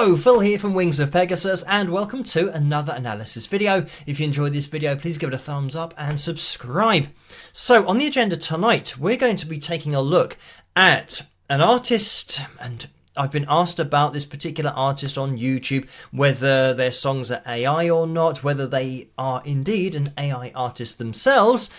Hello, Phil here from Wings of Pegasus, and welcome to another analysis video. If you enjoyed this video, please give it a thumbs up and subscribe. So on the agenda tonight, we're going to be taking a look at an artist, and I've been asked about this particular artist on YouTube, whether their songs are AI or not, whether they are indeed an AI artist themselves.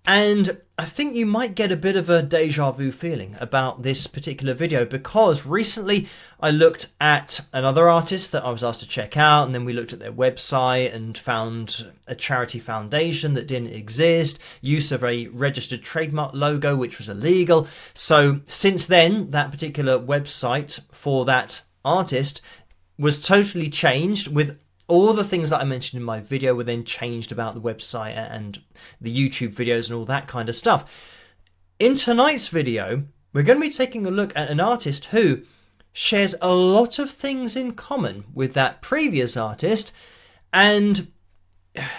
And I think you might get a bit of a deja vu feeling about this particular video, because recently I looked at another artist that I was asked to check out, and then we looked at their website and found a charity foundation that didn't exist, use of a registered trademark logo which was illegal. So since then, that particular website for that artist was totally changed, with all the things that I mentioned in my video were then changed about the website and the YouTube videos and all that kind of stuff. In tonight's video, we're going to be taking a look at an artist who shares a lot of things in common with that previous artist, and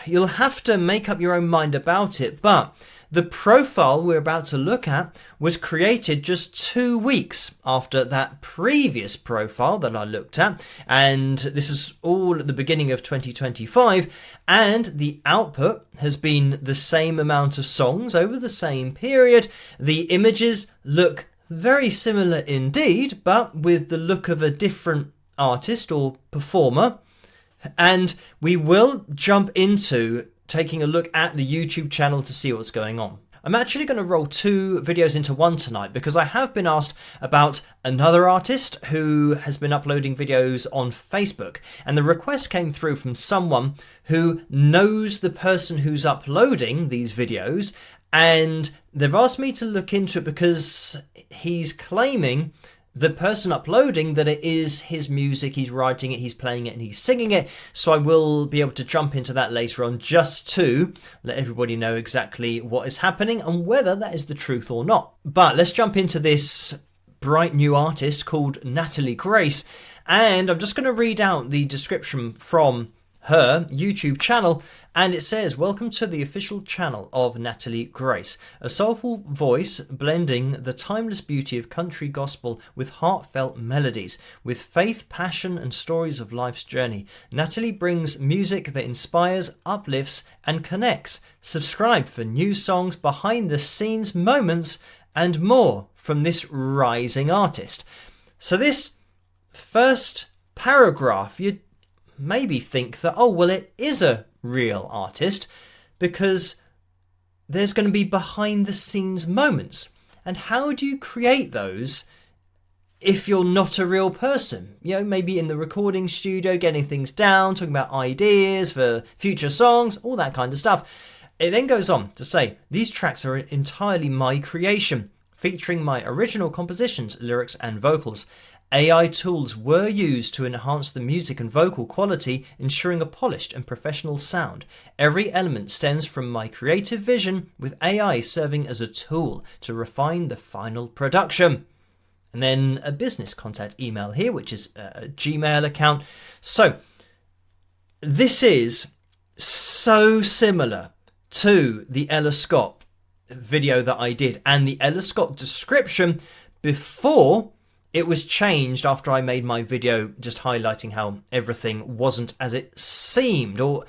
you'll have to make up your own mind about it, but the profile we're about to look at was created just 2 weeks after that previous profile that I looked at, and this is all at the beginning of 2025, and the output has been the same amount of songs over the same period. The images look very similar indeed, but with the look of a different artist or performer, and we will jump into taking a look at the YouTube channel to see what's going on. I'm actually going to roll 2 videos into one tonight, because I have been asked about another artist who has been uploading videos on Facebook, and the request came through from someone who knows the person who's uploading these videos, and they've asked me to look into it because he's claiming, the person uploading, that it is his music, he's writing it, he's playing it, and he's singing it. So I will be able to jump into that later on, just to let everybody know exactly what is happening and whether that is the truth or not. But let's jump into this bright new artist called Natalie Grace, and I'm just going to read out the description from her YouTube channel, and it says, "Welcome to the official channel of Natalie Grace, a soulful voice blending the timeless beauty of country gospel with heartfelt melodies, with faith, passion and stories of life's journey. Natalie brings music that inspires, uplifts and connects. Subscribe for new songs, behind the scenes moments and more from this rising artist." So this first paragraph, you maybe think that, oh, well, it is a real artist, because there's going to be behind the scenes moments. And how do you create those if you're not a real person? You know, maybe in the recording studio, getting things down, talking about ideas for future songs, all that kind of stuff. It then goes on to say, "These tracks are entirely my creation, featuring my original compositions, lyrics and vocals. AI tools were used to enhance the music and vocal quality, ensuring a polished and professional sound. Every element stems from my creative vision, with AI serving as a tool to refine the final production." And then a business contact email here, which is a Gmail account. So this is so similar to the Ella Scott video that I did, and the Ella Scott description before it was changed after I made my video just highlighting how everything wasn't as it seemed, or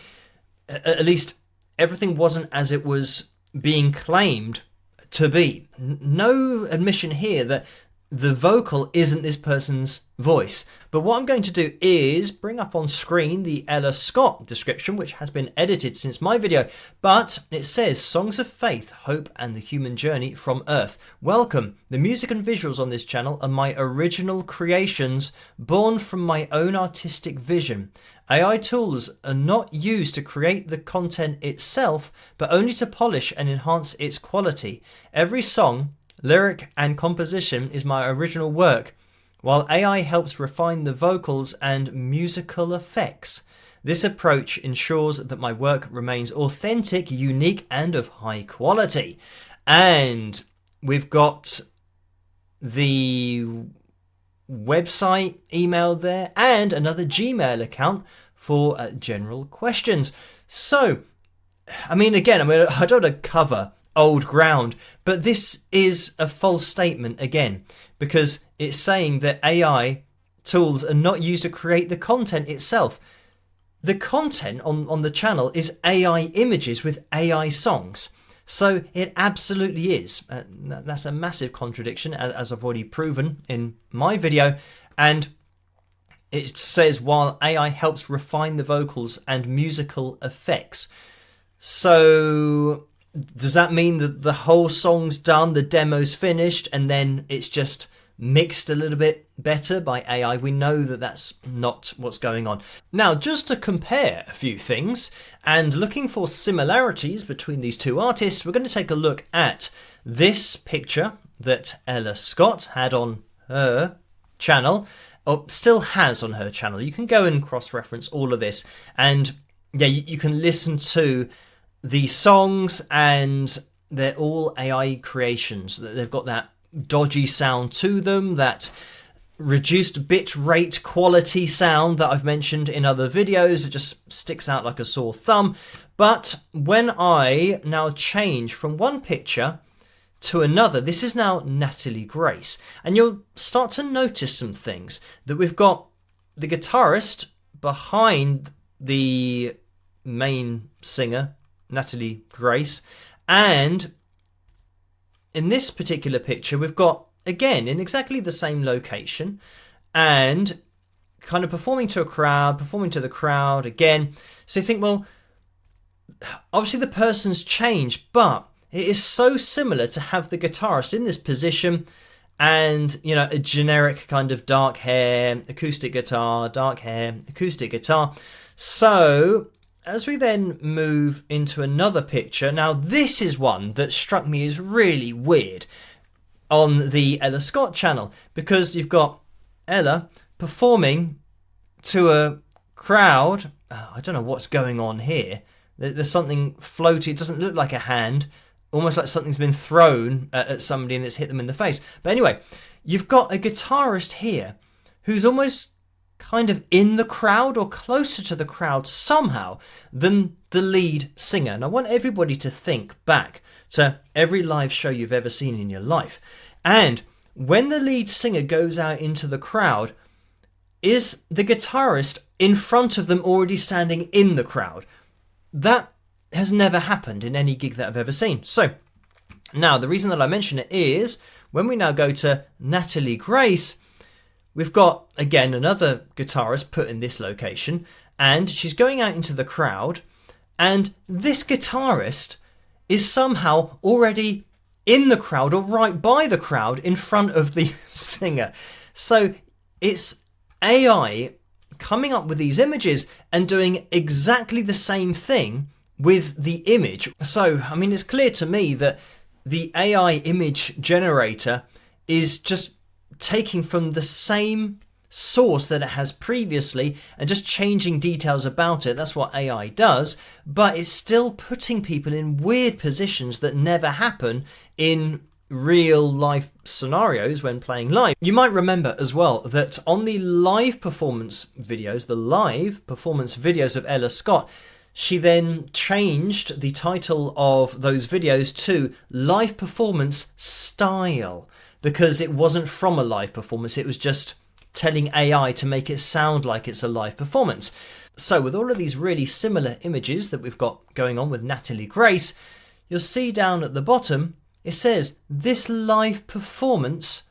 at least everything wasn't as it was being claimed to be. No admission here that the vocal isn't this person's voice. But what I'm going to do is bring up on screen the Ella Scott description, which has been edited since my video, but it says, "Songs of faith, hope and the human journey from earth. Welcome. The music and visuals on this channel are my original creations, born from my own artistic vision. AI tools are not used to create the content itself, but only to polish and enhance its quality. Every song, lyric and composition is my original work, while AI helps refine the vocals and musical effects. This approach ensures that my work remains authentic, unique and of high quality." And we've got the website email there and another Gmail account for general questions. So, I mean, again, I don't want to cover old ground, but this is a false statement again, because it's saying that AI tools are not used to create the content itself. The content on the channel is AI images with AI songs. So it absolutely is. That's a massive contradiction, as I've already proven in my video. And it says, while AI helps refine the vocals and musical effects. So does that mean that the whole song's done, the demo's finished, and then it's just mixed a little bit better by AI? We know that that's not what's going on. Now, just to compare a few things and looking for similarities between these two artists, we're going to take a look at this picture that Ella Scott had on her channel, or still has on her channel. You can go and cross-reference all of this, and yeah, you can listen to the songs, and they're all AI creations. They've got that dodgy sound to them, that reduced bit rate quality sound that I've mentioned in other videos. It just sticks out like a sore thumb. But when I now change from one picture to another, this is now Natalie Grace, and you'll start to notice some things. That we've got the guitarist behind the main singer, Natalie Grace, and in this particular picture we've got, again, in exactly the same location, and kind of performing to the crowd again. So you think, well, obviously the person's changed, but it is so similar to have the guitarist in this position and, you know, a generic kind of dark hair, acoustic guitar, dark hair, acoustic guitar. So as we then move into another picture, now this is one that struck me as really weird on the Ella Scott channel, because you've got Ella performing to a crowd. I don't know what's going on here. There's something floating. It doesn't look like a hand, almost like something's been thrown at somebody and it's hit them in the face. But anyway, you've got a guitarist here who's almost kind of in the crowd or closer to the crowd somehow than the lead singer. And I want everybody to think back to every live show you've ever seen in your life. And when the lead singer goes out into the crowd, is the guitarist in front of them already standing in the crowd? That has never happened in any gig that I've ever seen. So now the reason that I mention it is when we now go to Natalie Grace, we've got, again, another guitarist put in this location, and she's going out into the crowd, and this guitarist is somehow already in the crowd or right by the crowd in front of the singer. So it's AI coming up with these images and doing exactly the same thing with the image. So, I mean, it's clear to me that the AI image generator is just taking from the same source that it has previously and just changing details about it. That's what AI does, but it's still putting people in weird positions that never happen in real life scenarios when playing live. You might remember as well that on the live performance videos, of Ella Scott, she then changed the title of those videos to Live Performance Style, because it wasn't from a live performance, it was just telling AI to make it sound like it's a live performance. So with all of these really similar images that we've got going on with Natalie Grace, you'll see down at the bottom, it says, this live performance.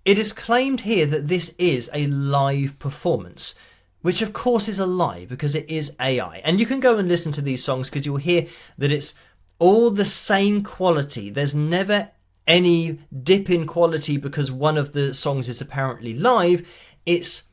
It is claimed here that this is a live performance, which of course is a lie because it is AI. And you can go and listen to these songs because you'll hear that it's all the same quality. There's never any dip in quality because one of the songs is apparently live. It's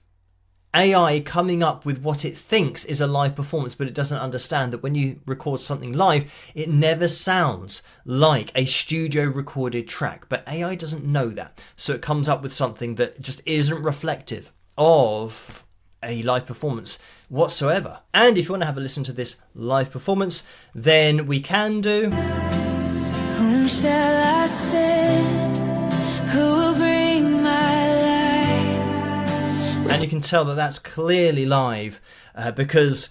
AI coming up with what it thinks is a live performance, but it doesn't understand that when you record something live, it never sounds like a studio recorded track. But AI doesn't know that, so it comes up with something that just isn't reflective of a live performance whatsoever. And if you want to have a listen to this live performance, then we can do. Whom shall I send? Who will bring my light? And you can tell that that's clearly live because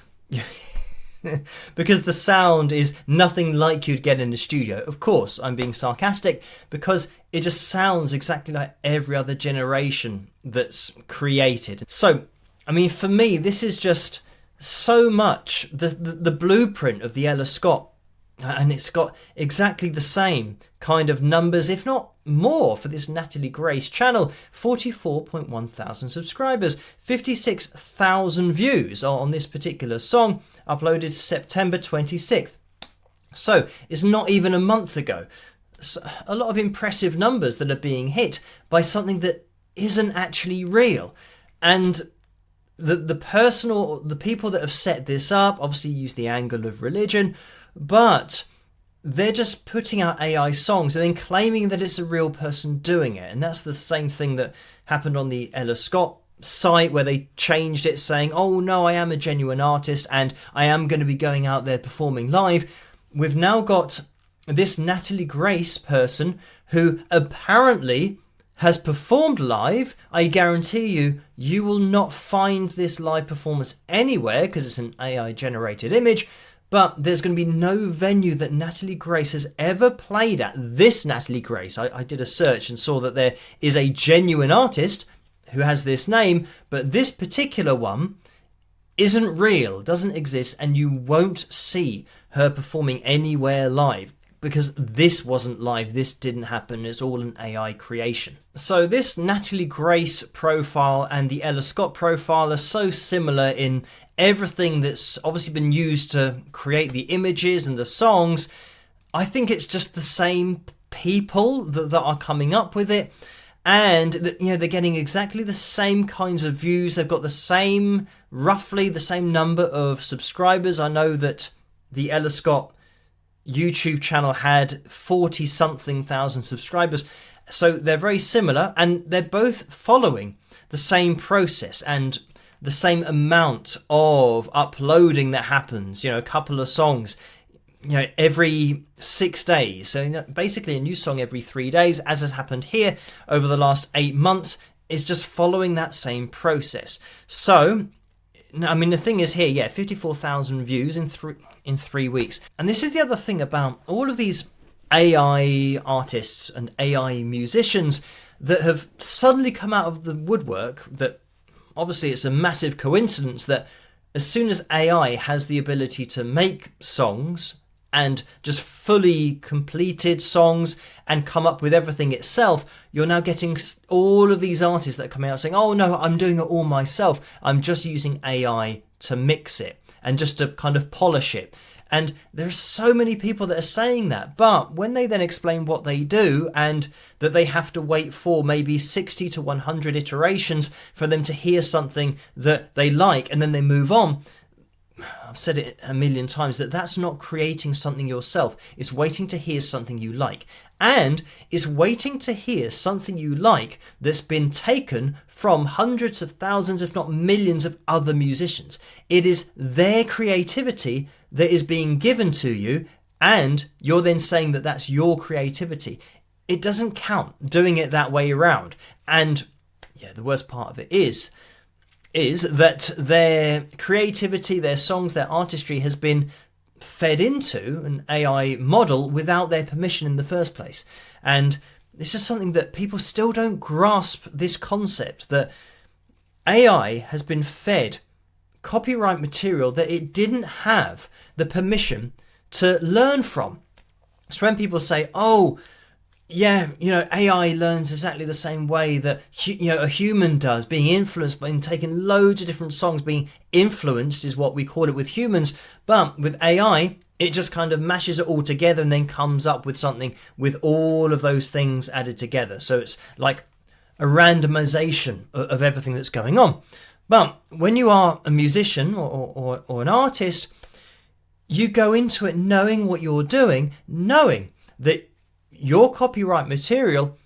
because the sound is nothing like you'd get in the studio. Of course, I'm being sarcastic because it just sounds exactly like every other generation that's created. So, I mean, for me, this is just so much the blueprint of the Ella Scott, and it's got exactly the same kind of numbers, if not more, for this Natalie Grace channel. 44.1 thousand subscribers, 56,000 views on this particular song, uploaded September 26th. So it's not even a month ago. So a lot of impressive numbers that are being hit by something that isn't actually real. And the people that have set this up obviously use the angle of religion, but they're just putting out AI songs and then claiming that it's a real person doing it. And that's the same thing that happened on the Ella Scott site, where they changed it saying, oh no, I am a genuine artist and I am going to be going out there performing live. We've now got this Natalie Grace person who apparently has performed live. I guarantee you will not find this live performance anywhere because it's an AI generated image. But there's going to be no venue that Natalie Grace has ever played at. This Natalie Grace, I did a search and saw that there is a genuine artist who has this name, but this particular one isn't real, doesn't exist, and you won't see her performing anywhere live because this wasn't live, this didn't happen, it's all an AI creation. So this Natalie Grace profile and the Ella Scott profile are so similar in everything that's obviously been used to create the images and the songs. I think it's just the same people that are coming up with it, and they're getting exactly the same kinds of views. They've got roughly the same number of subscribers. I know that the Ella Scott YouTube channel had 40 something thousand subscribers, so they're very similar, and they're both following the same process and the same amount of uploading that happens, a couple of songs, every 6 days. So basically a new song every 3 days, as has happened here over the last 8 months, is just following that same process. So, I mean, the thing is here, 54,000 views in 3 weeks. And this is the other thing about all of these AI artists and AI musicians that have suddenly come out of the woodwork, that obviously it's a massive coincidence that as soon as AI has the ability to make songs and just fully completed songs and come up with everything itself, you're now getting all of these artists that are coming out saying, oh no, I'm doing it all myself. I'm just using AI to mix it and just to kind of polish it. And there are so many people that are saying that, but when they then explain what they do and that they have to wait for maybe 60 to 100 iterations for them to hear something that they like and then they move on, I've said it a million times that that's not creating something yourself. It's waiting to hear something you like. And it's waiting to hear something you like that's been taken from hundreds of thousands, if not millions of other musicians. It is their creativity that is being given to you, and you're then saying that that's your creativity. It doesn't count doing it that way around. And the worst part of it is that their creativity, their songs, their artistry has been fed into an AI model without their permission in the first place. And this is something that people still don't grasp, this concept that AI has been fed copyright material that it didn't have the permission to learn from. So when people say, oh, AI learns exactly the same way that a human does, being influenced by taking loads of different songs. Being influenced is what we call it with humans, but with AI, it just kind of mashes it all together and then comes up with something with all of those things added together. So it's like a randomization of everything that's going on. But when you are a musician or an artist, you go into it knowing what you're doing, knowing that your copyright material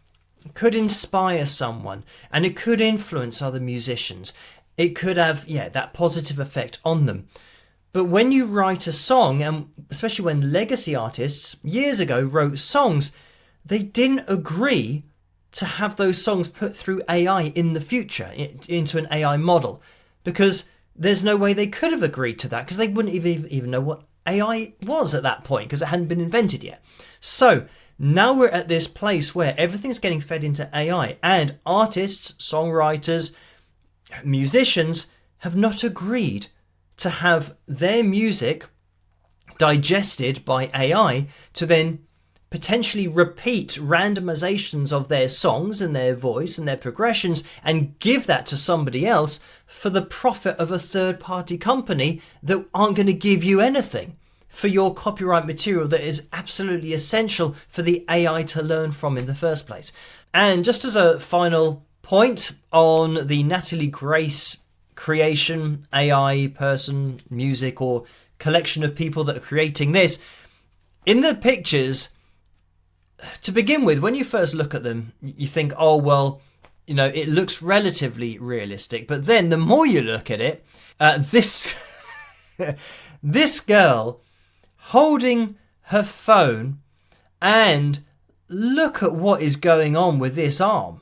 could inspire someone and it could influence other musicians. It could have, that positive effect on them. But when you write a song, and especially when legacy artists years ago wrote songs, they didn't agree to have those songs put through AI in the future, into an AI model, because there's no way they could have agreed to that because they wouldn't even know what AI was at that point because it hadn't been invented yet. So now we're at this place where everything's getting fed into AI, and artists, songwriters, musicians have not agreed to have their music digested by AI to then potentially repeat randomizations of their songs and their voice and their progressions and give that to somebody else for the profit of a third-party company that aren't going to give you anything for your copyright material that is absolutely essential for the AI to learn from in the first place. And just as a final point on the Natalie Grace creation, AI person, music, or collection of people that are creating this, in the pictures, to begin with, when you first look at them, you think, oh, well, you know, it looks relatively realistic. But then the more you look at it, this girl holding her phone, and look at what is going on with this arm.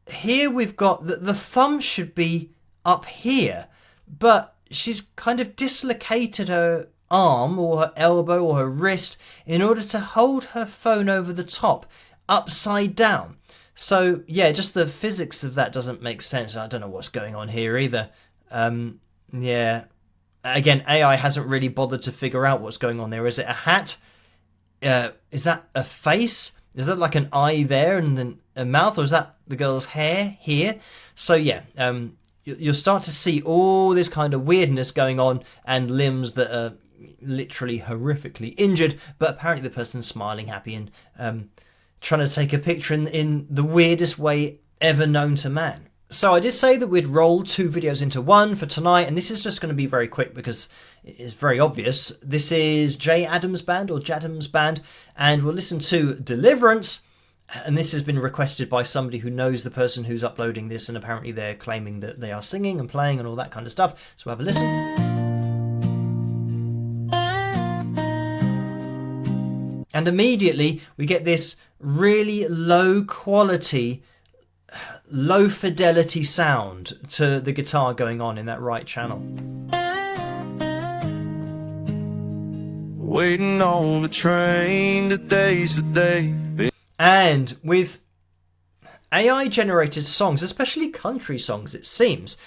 Here we've got the thumb should be up here, but she's kind of dislocated her arm or her elbow or her wrist in order to hold her phone over the top upside down. So yeah, just the physics of that doesn't make sense. I don't know what's going on here either. Yeah, again, AI hasn't really bothered to figure out what's going on there. Is it a hat? Is that a face? Is that like an eye there and then a mouth, or is that the girl's hair here? So yeah, you'll start to see all this kind of weirdness going on and limbs that are literally horrifically injured, but apparently the person's smiling, happy, and trying to take a picture in the weirdest way ever known to man. So I did say that we'd roll 2 videos into one for tonight, and this is just going to be very quick because it's very obvious. This is Jadam's band, and we'll listen to Deliverance, and this has been requested by somebody who knows the person who's uploading this, and apparently they're claiming that they are singing and playing and all that kind of stuff. So we'll have a listen. And immediately we get this really low quality, low fidelity sound to the guitar going on in that right channel. Waiting on the train, today's the day. And with AI generated songs, especially country songs, it seems,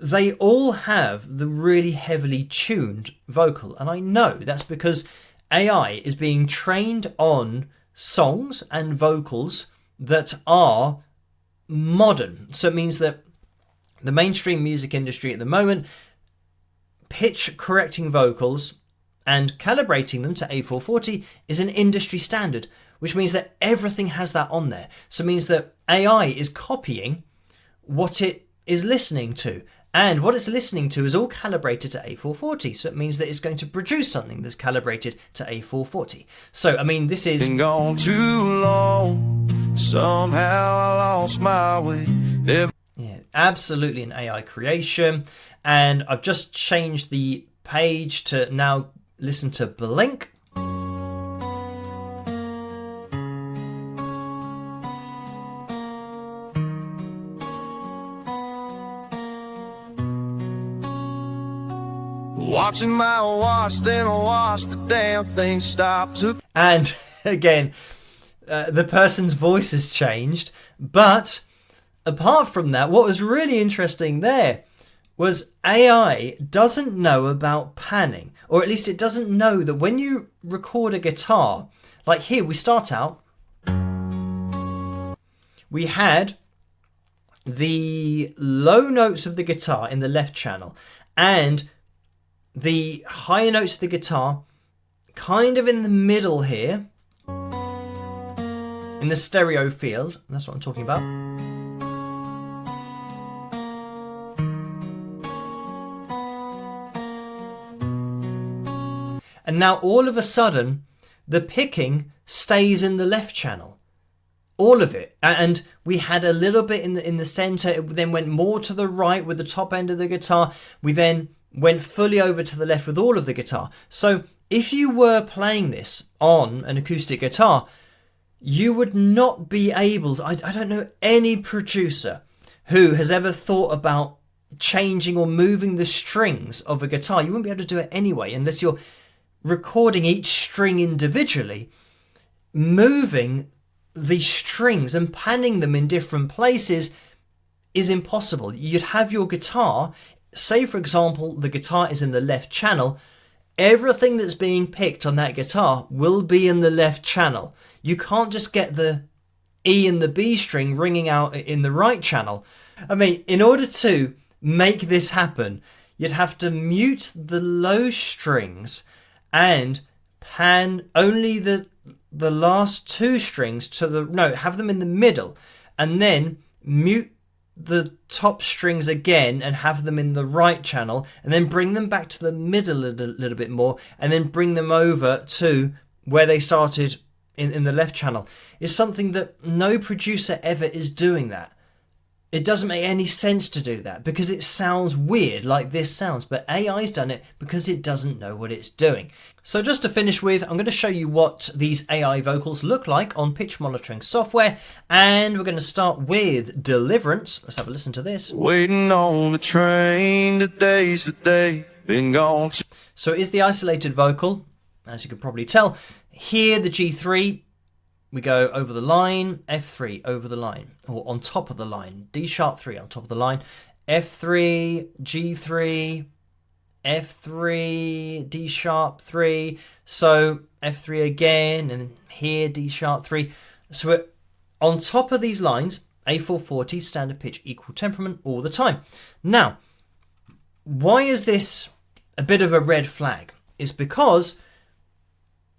they all have the really heavily tuned vocal. And I know that's because AI is being trained on songs and vocals that are modern. So it means that the mainstream music industry at the moment, pitch correcting vocals and calibrating them to A440 is an industry standard, which means that everything has that on there. So it means that AI is copying what it is listening to. And what it's listening to is all calibrated to A440. So it means that it's going to produce something that's calibrated to A440. So, I mean, this is... Been gone too long. Somehow I lost my way. Yeah, absolutely an AI creation. And I've just changed the page to now listen to Blink. Watching my watch, then I watch the damn thing stop. And again, the person's voice has changed. But apart from that, what was really interesting there was AI doesn't know about panning. Or at least it doesn't know that when you record a guitar, like here we start out, we had the low notes of the guitar in the left channel and the higher notes of the guitar kind of in the middle here in the stereo field. That's what I'm talking about. And now all of a sudden the picking stays in the left channel, all of it. And we had a little bit in the center. It then went more to the right with the top end of the guitar. We then went fully over to the left with all of the guitar. So if you were playing this on an acoustic guitar, you would not be able to, I don't know any producer who has ever thought about changing or moving the strings of a guitar. You wouldn't be able to do it anyway unless you're recording each string individually. Moving the strings and panning them in different places is impossible. You'd have your guitar, say for example the guitar is in the left channel, everything that's being picked on that guitar will be in the left channel. You can't just get the E and the B string ringing out in the right channel. I mean, in order to make this happen, you'd have to mute the low strings and pan only the last two strings to have them in the middle, and then mute the top strings again and have them in the right channel, and then bring them back to the middle a little bit more, and then bring them over to where they started in the left channel. Is something that no producer ever is doing that. It doesn't make any sense to do that because it sounds weird like this sounds, but AI's done it because it doesn't know what it's doing. So just to finish with, I'm going to show you what these AI vocals look like on pitch monitoring software, and we're going to start with Deliverance. Let's have a listen to this. Waiting on the train, today's the day, been gone. So it is the isolated vocal, as you could probably tell. Here, the G3, we go over the line, F3 over the line, or on top of the line, D sharp 3 on top of the line, F3, G3, F3, D sharp 3, so F3 again, and here D sharp 3. So we're on top of these lines, A440, standard pitch, equal temperament all the time. Now, why is this a bit of a red flag? It's because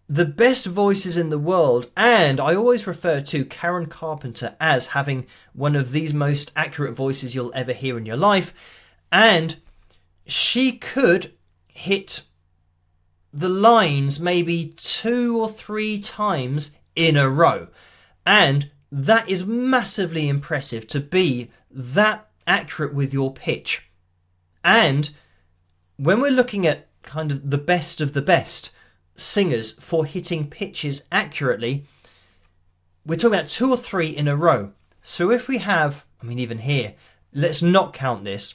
the best voices in the world, and I always refer to Karen Carpenter as having one of these most accurate voices you'll ever hear in your life, and she could hit the lines maybe 2 or 3 times in a row, and that is massively impressive to be that accurate with your pitch. And when we're looking at kind of the best singers for hitting pitches accurately, we're talking about 2 or 3 in a row. So if we have, I mean, even here, let's not count this,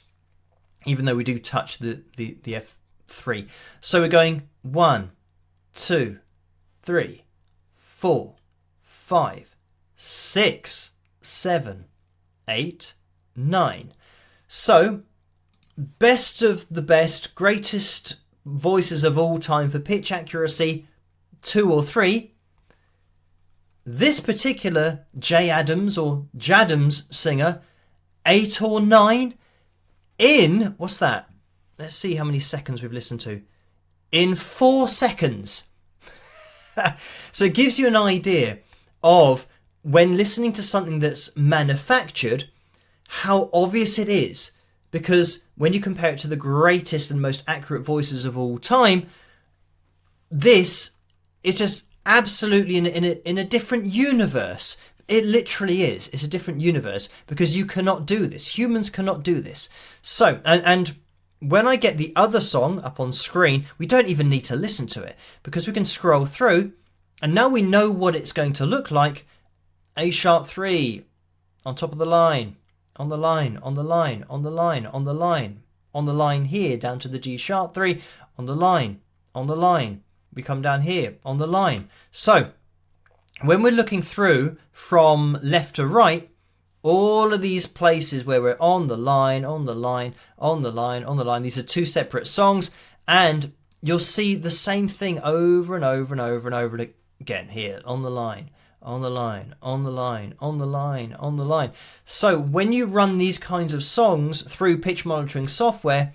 even though we do touch the F3. So we're going 1, 2, 3, 4, 5, 6, 7, 8, 9. So best of the best, greatest voices of all time for pitch accuracy, 2 or 3. This particular Jadam's singer, 8 or 9 in, what's that? Let's see how many seconds we've listened to. In 4 seconds. So it gives you an idea of, when listening to something that's manufactured, how obvious it is. Because when you compare it to the greatest and most accurate voices of all time, this is just absolutely in a different universe. It literally is. It's a different universe because you cannot do this. Humans cannot do this. So, and when I get the other song up on screen, we don't even need to listen to it because we can scroll through, and now we know what it's going to look like. A sharp 3 on top of the line. On the line, on the line, on the line, on the line, on the line here, down to the G sharp 3, on the line, on the line. We come down here, on the line. So, when we're looking through from left to right, all of these places where we're on the line, on the line, on the line, on the line, these are 2 separate songs, and you'll see the same thing over and over and over and over again here, on the line. On the line, on the line, on the line, on the line. So when you run these kinds of songs through pitch monitoring software,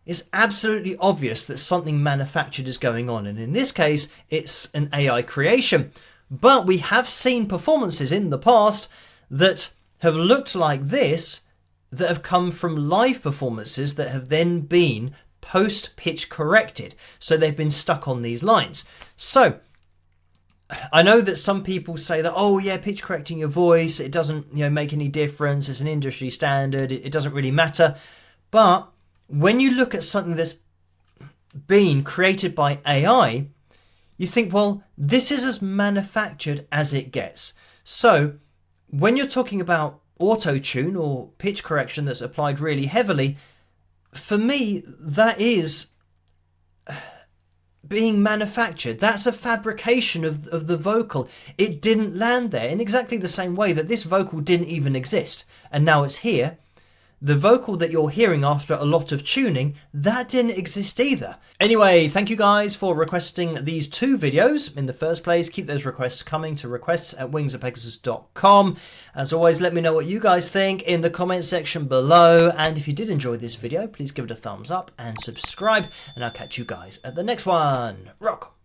it's absolutely obvious that something manufactured is going on. And in this case, it's an AI creation. But we have seen performances in the past that have looked like this, that have come from live performances that have then been post-pitch corrected. So they've been stuck on these lines. So I know that some people say that, oh yeah, pitch correcting your voice, it doesn't make any difference, it's an industry standard, it doesn't really matter. But when you look at something that's been created by AI, you think, well, this is as manufactured as it gets. So when you're talking about auto-tune or pitch correction that's applied really heavily, for me, that is being manufactured. That's a fabrication of the vocal. It didn't land there in exactly the same way that this vocal didn't even exist, and now it's here. The vocal that you're hearing after a lot of tuning, that didn't exist either. Anyway, thank you guys for requesting these 2 videos in the first place. Keep those requests coming to requests@wingsofpegasus.com. As always, let me know what you guys think in the comment section below. And if you did enjoy this video, please give it a thumbs up and subscribe. And I'll catch you guys at the next one. Rock!